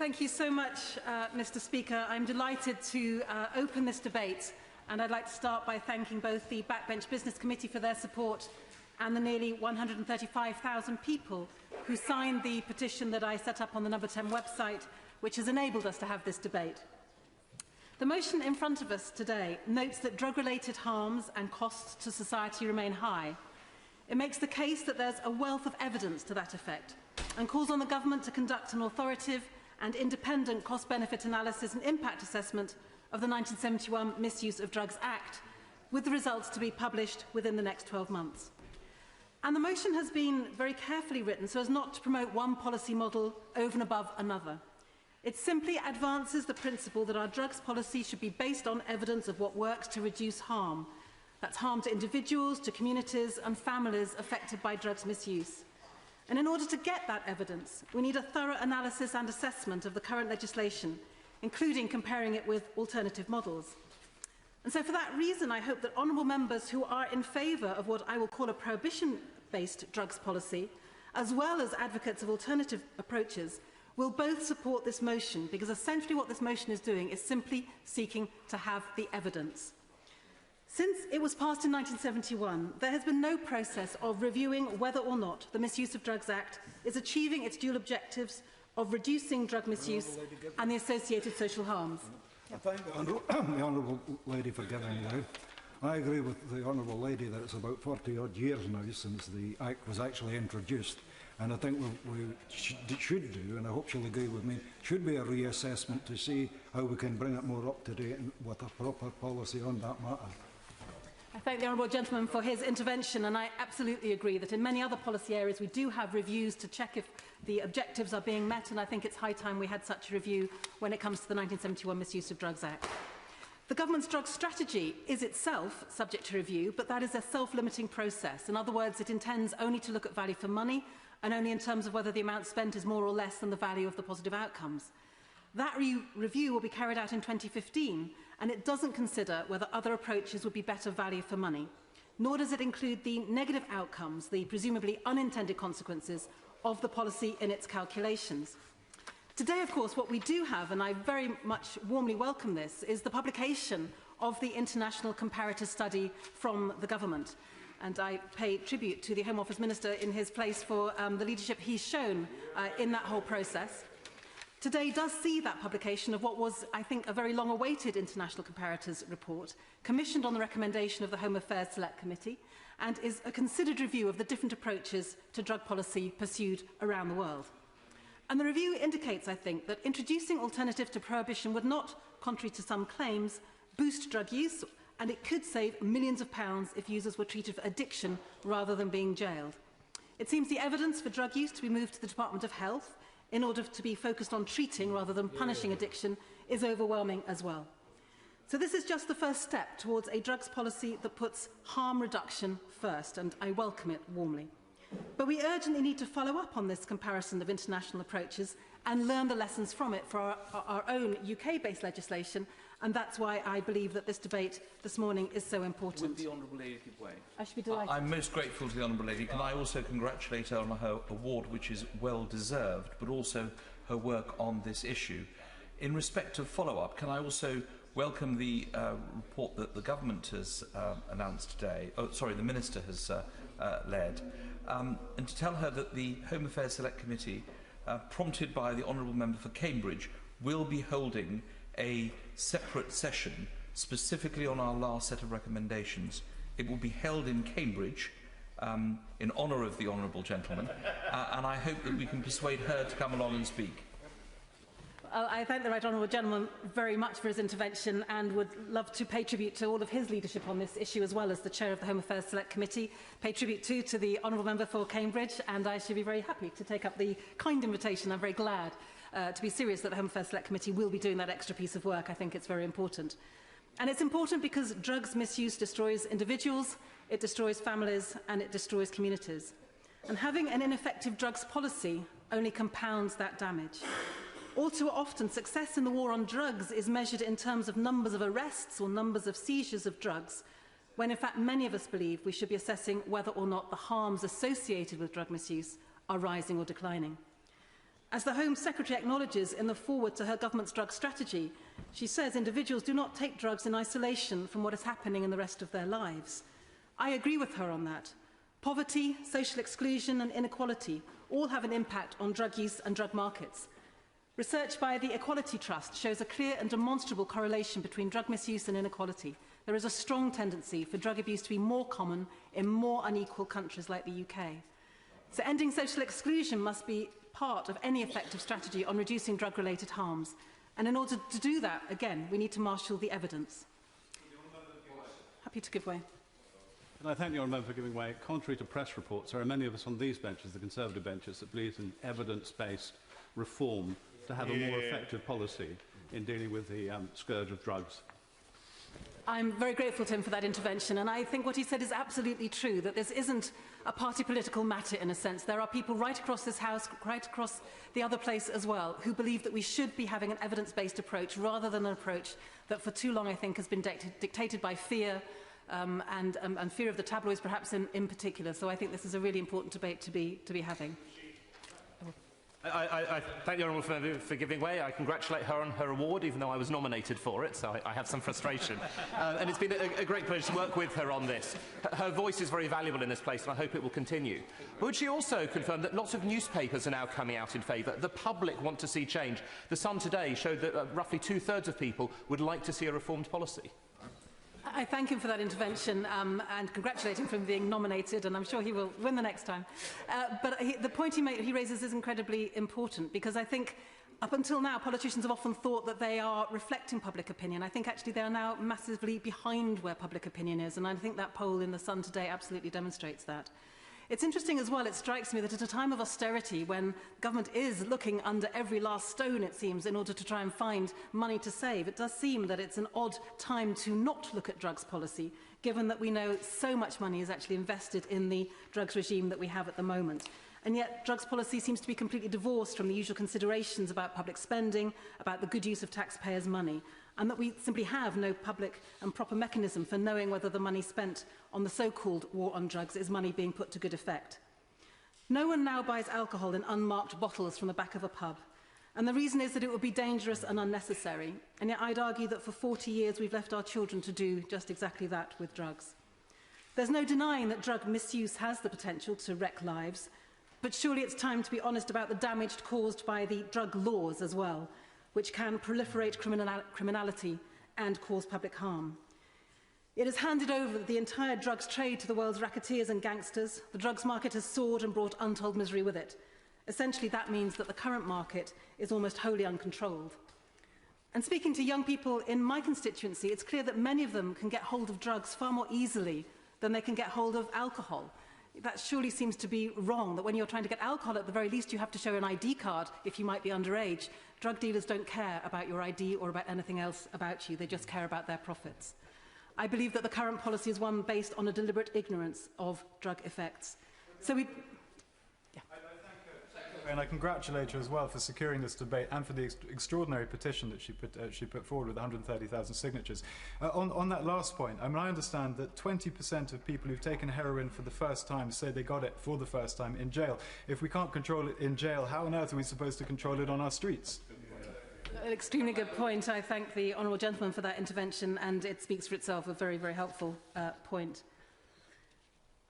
Thank you so much, Mr. Speaker. I'm delighted to open this debate, and I'd like to start by thanking both the Backbench Business Committee for their support and the nearly 135,000 people who signed the petition that I set up on the Number 10 website, which has enabled us to have this debate. The motion in front of us today notes that drug-related harms and costs to society remain high. It makes the case that there's a wealth of evidence to that effect and calls on the government to conduct an authoritative and independent cost-benefit analysis and impact assessment of the 1971 Misuse of Drugs Act, with the results to be published within the next 12 months. And the motion has been very carefully written so as not to promote one policy model over and above another. It simply advances the principle that our drugs policy should be based on evidence of what works to reduce harm. That's harm to individuals, to communities and families affected by drugs misuse. And in order to get that evidence, we need a thorough analysis and assessment of the current legislation, including comparing it with alternative models. And so for that reason, I hope that honourable members who are in favour of what I will call a prohibition-based drugs policy, as well as advocates of alternative approaches, will both support this motion, because essentially what this motion is doing is simply seeking to have the evidence. Since it was passed in 1971, there has been no process of reviewing whether or not the Misuse of Drugs Act is achieving its dual objectives of reducing drug misuse and the associated social harms. I thank the Honourable Lady for giving me. I agree with the Honourable Lady that it's about 40-odd years now since the Act was actually introduced. And I think we should do, and I hope she'll agree with me, should be a reassessment to see how we can bring it more up to date with a proper policy on that matter. I thank the Honourable Gentleman for his intervention, and I absolutely agree that in many other policy areas we do have reviews to check if the objectives are being met, and I think it's high time we had such a review when it comes to the 1971 Misuse of Drugs Act. The government's drug strategy is itself subject to review, but that is a self-limiting process. In other words, it intends only to look at value for money and only in terms of whether the amount spent is more or less than the value of the positive outcomes. That review will be carried out in 2015, and it doesn't consider whether other approaches would be better value for money, nor does it include the negative outcomes, the presumably unintended consequences of the policy in its calculations. Today, of course, what we do have, and I very much warmly welcome this, is the publication of the international comparator study from the government. And I pay tribute to the Home Office Minister in his place for the leadership he's shown in that whole process. Today does see that publication of what was, I think, a very long-awaited International Comparators report, commissioned on the recommendation of the Home Affairs Select Committee, and is a considered review of the different approaches to drug policy pursued around the world. And the review indicates, I think, that introducing alternatives to prohibition would not, contrary to some claims, boost drug use, and it could save millions of pounds if users were treated for addiction rather than being jailed. It seems the evidence for drug use to be moved to the Department of Health in order to be focused on treating rather than punishing addiction is overwhelming as well. So this is just the first step towards a drugs policy that puts harm reduction first, and I welcome it warmly. But we urgently need to follow up on this comparison of international approaches and learn the lessons from it for our own UK-based legislation, and that's why I believe that this debate this morning is so important. Would the Honourable Lady give way? I should be delighted. I'm most grateful to the Honourable Lady. Can I also congratulate her on her award, which is well deserved, but also her work on this issue. In respect of follow-up, can I also welcome the report that the government has announced today, the Minister has led, and to tell her that the Home Affairs Select Committee, prompted by the Honourable Member for Cambridge, will be holding a separate session specifically on our last set of recommendations. It will be held in Cambridge in honour of the Honourable Gentleman, and I hope that we can persuade her to come along and speak. I thank the Right Honourable Gentleman very much for his intervention and would love to pay tribute to all of his leadership on this issue, as well as the Chair of the Home Affairs Select Committee. Pay tribute too to the Honourable Member for Cambridge, and I should be very happy to take up the kind invitation. I'm very glad to be serious that the Home Affairs Select Committee will be doing that extra piece of work. I think it's very important. And it's important because drugs misuse destroys individuals, it destroys families, and it destroys communities. And having an ineffective drugs policy only compounds that damage. All too often, success in the war on drugs is measured in terms of numbers of arrests or numbers of seizures of drugs, when in fact many of us believe we should be assessing whether or not the harms associated with drug misuse are rising or declining. As the Home Secretary acknowledges in the foreword to her government's drug strategy, she says individuals do not take drugs in isolation from what is happening in the rest of their lives. I agree with her on that. Poverty, social exclusion and inequality all have an impact on drug use and drug markets. Research by the Equality Trust shows a clear and demonstrable correlation between drug misuse and inequality. There is a strong tendency for drug abuse to be more common in more unequal countries like the UK. So ending social exclusion must be part of any effective strategy on reducing drug-related harms. And in order to do that, again, we need to marshal the evidence. Happy to give way. And I thank the Honourable Member for giving way. Contrary to press reports, there are many of us on these benches, the Conservative benches, that believe in evidence-based reform to have a more effective policy in dealing with the scourge of drugs. I'm very grateful to him for that intervention, and I think what he said is absolutely true, that this isn't a party political matter in a sense. There are people right across this House, right across the other place as well, who believe that we should be having an evidence-based approach rather than an approach that for too long, I think, has been dictated by fear and fear of the tabloids perhaps in particular. So I think this is a really important debate to be having. I thank the Honourable Member for giving way. I congratulate her on her award, even though I was nominated for it, so I have some frustration. And it's been a great pleasure to work with her on this. Her voice is very valuable in this place, and I hope it will continue. But would she also confirm that lots of newspapers are now coming out in favour? The public want to see change. The Sun today showed that roughly 2/3 of people would like to see a reformed policy. I thank him for that intervention and congratulate him for being nominated, and I'm sure he will win the next time. But the point he raises is incredibly important, because I think up until now politicians have often thought that they are reflecting public opinion. I think actually they are now massively behind where public opinion is, and I think that poll in the Sun today absolutely demonstrates that. It's interesting as well, it strikes me that at a time of austerity, when government is looking under every last stone, it seems, in order to try and find money to save, it does seem that it's an odd time to not look at drugs policy, given that we know so much money is actually invested in the drugs regime that we have at the moment. And yet drugs policy seems to be completely divorced from the usual considerations about public spending, about the good use of taxpayers' money, and that we simply have no public and proper mechanism for knowing whether the money spent on the so-called war on drugs is money being put to good effect. No one now buys alcohol in unmarked bottles from the back of a pub, and the reason is that it would be dangerous and unnecessary, and yet I'd argue that for 40 years we've left our children to do just exactly that with drugs. There's no denying that drug misuse has the potential to wreck lives, but surely it's time to be honest about the damage caused by the drug laws as well, which can proliferate criminality and cause public harm. It has handed over the entire drugs trade to the world's racketeers and gangsters. The drugs market has soared and brought untold misery with it. Essentially, that means that the current market is almost wholly uncontrolled. And speaking to young people in my constituency, it's clear that many of them can get hold of drugs far more easily than they can get hold of alcohol. That surely seems to be wrong, that when you're trying to get alcohol, at the very least, you have to show an ID card if you might be underage. Drug dealers don't care about your ID or about anything else about you. They just care about their profits. I believe that the current policy is one based on a deliberate ignorance of drug effects. So we... And I congratulate her as well for securing this debate and for the extraordinary petition that she put forward with 130,000 signatures. On that last point, I mean, I understand that 20% of people who've taken heroin for the first time say they got it for the first time in jail. If we can't control it in jail, how on earth are we supposed to control it on our streets? An extremely good point. I thank the honourable gentleman for that intervention, and it speaks for itself, a very, very helpful point.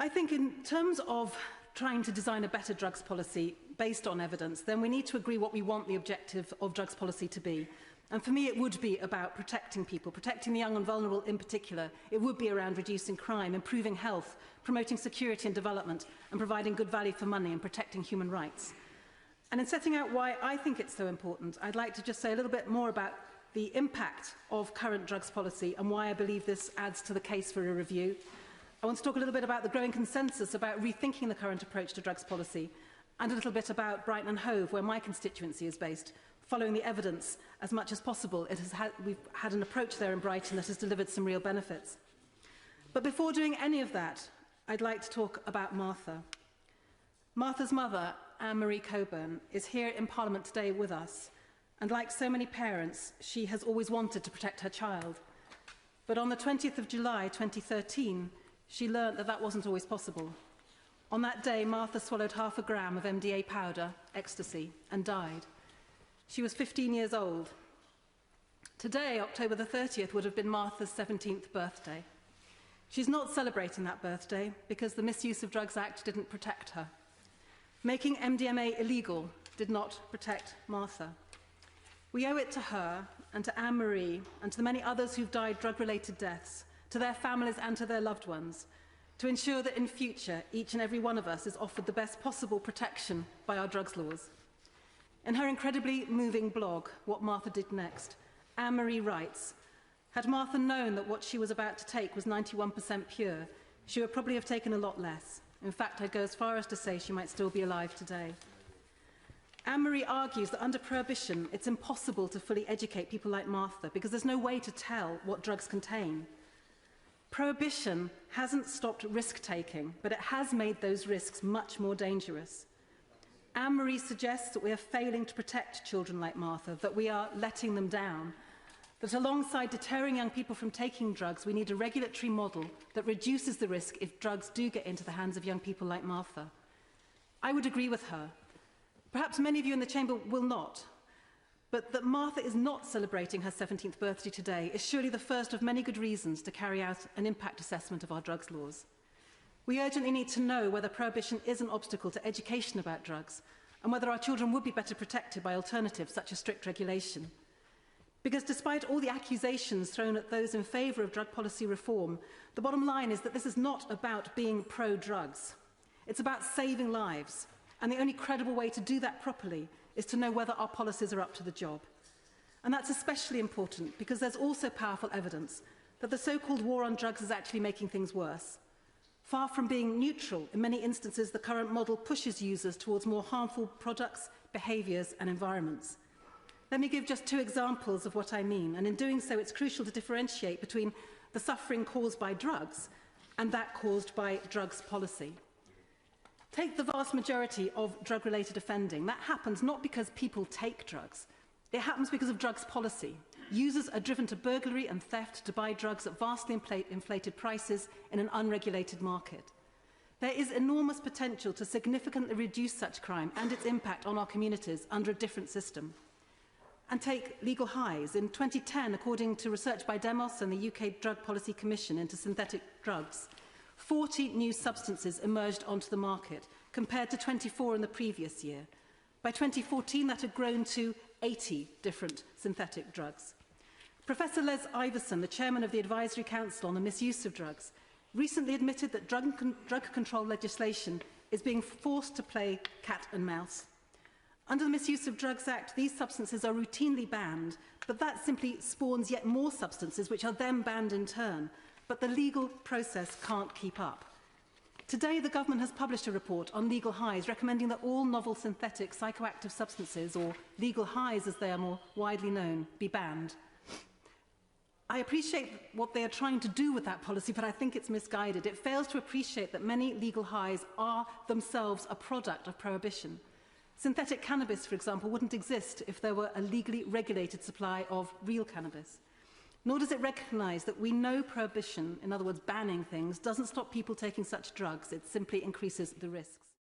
I think in terms of trying to design a better drugs policy based on evidence, then we need to agree what we want the objective of drugs policy to be. And for me, it would be about protecting people, protecting the young and vulnerable in particular. It would be around reducing crime, improving health, promoting security and development, and providing good value for money and protecting human rights. And in setting out why I think it's so important, I'd like to just say a little bit more about the impact of current drugs policy and why I believe this adds to the case for a review. I want to talk a little bit about the growing consensus about rethinking the current approach to drugs policy, and a little bit about Brighton and Hove, where my constituency is based. Following the evidence as much as possible, we've had an approach there in Brighton that has delivered some real benefits. But before doing any of that, I'd like to talk about Martha. Martha's mother, Anne-Marie Coburn, is here in Parliament today with us, and like so many parents, she has always wanted to protect her child. But on the 20th of July 2013, she learnt that that wasn't always possible. On that day, Martha swallowed half a gram of MDA powder, ecstasy, and died. She was 15 years old. Today, October the 30th, would have been Martha's 17th birthday. She's not celebrating that birthday because the Misuse of Drugs Act didn't protect her. Making MDMA illegal did not protect Martha. We owe it to her and to Anne-Marie and to the many others who've died drug-related deaths, to their families and to their loved ones, to ensure that in future each and every one of us is offered the best possible protection by our drugs laws. In her incredibly moving blog, What Martha Did Next, Anne-Marie writes, "Had Martha known that what she was about to take was 91% pure, she would probably have taken a lot less. In fact, I'd go as far as to say she might still be alive today." Anne-Marie argues that under prohibition, it's impossible to fully educate people like Martha because there's no way to tell what drugs contain. Prohibition hasn't stopped risk-taking, but it has made those risks much more dangerous. Anne-Marie suggests that we are failing to protect children like Martha, that we are letting them down, that alongside deterring young people from taking drugs, we need a regulatory model that reduces the risk if drugs do get into the hands of young people like Martha. I would agree with her. Perhaps many of you in the chamber will not, but that Martha is not celebrating her 17th birthday today is surely the first of many good reasons to carry out an impact assessment of our drugs laws. We urgently need to know whether prohibition is an obstacle to education about drugs and whether our children would be better protected by alternatives such as strict regulation. Because despite all the accusations thrown at those in favour of drug policy reform, the bottom line is that this is not about being pro-drugs. It's about saving lives. And the only credible way to do that properly is to know whether our policies are up to the job. And that's especially important because there's also powerful evidence that the so-called war on drugs is actually making things worse. Far from being neutral, in many instances the current model pushes users towards more harmful products, behaviours and environments. Let me give just two examples of what I mean, and in doing so it's crucial to differentiate between the suffering caused by drugs and that caused by drugs policy. Take the vast majority of drug-related offending. That happens not because people take drugs. It happens because of drugs policy. Users are driven to burglary and theft to buy drugs at vastly inflated prices in an unregulated market. There is enormous potential to significantly reduce such crime and its impact on our communities under a different system. And take legal highs. In 2010, according to research by Demos and the UK Drug Policy Commission into synthetic drugs, 40 new substances emerged onto the market, compared to 24 in the previous year. By 2014, that had grown to 80 different synthetic drugs. Professor Les Iverson, the chairman of the Advisory Council on the Misuse of Drugs, recently admitted that drug control legislation is being forced to play cat and mouse. Under the Misuse of Drugs Act, these substances are routinely banned, but that simply spawns yet more substances which are then banned in turn. But the legal process can't keep up. Today, the government has published a report on legal highs recommending that all novel synthetic psychoactive substances, or legal highs as they are more widely known, be banned. I appreciate what they are trying to do with that policy, but I think it's misguided. It fails to appreciate that many legal highs are themselves a product of prohibition. Synthetic cannabis, for example, wouldn't exist if there were a legally regulated supply of real cannabis. Nor does it recognise that we know prohibition, in other words banning things, doesn't stop people taking such drugs, it simply increases the risks.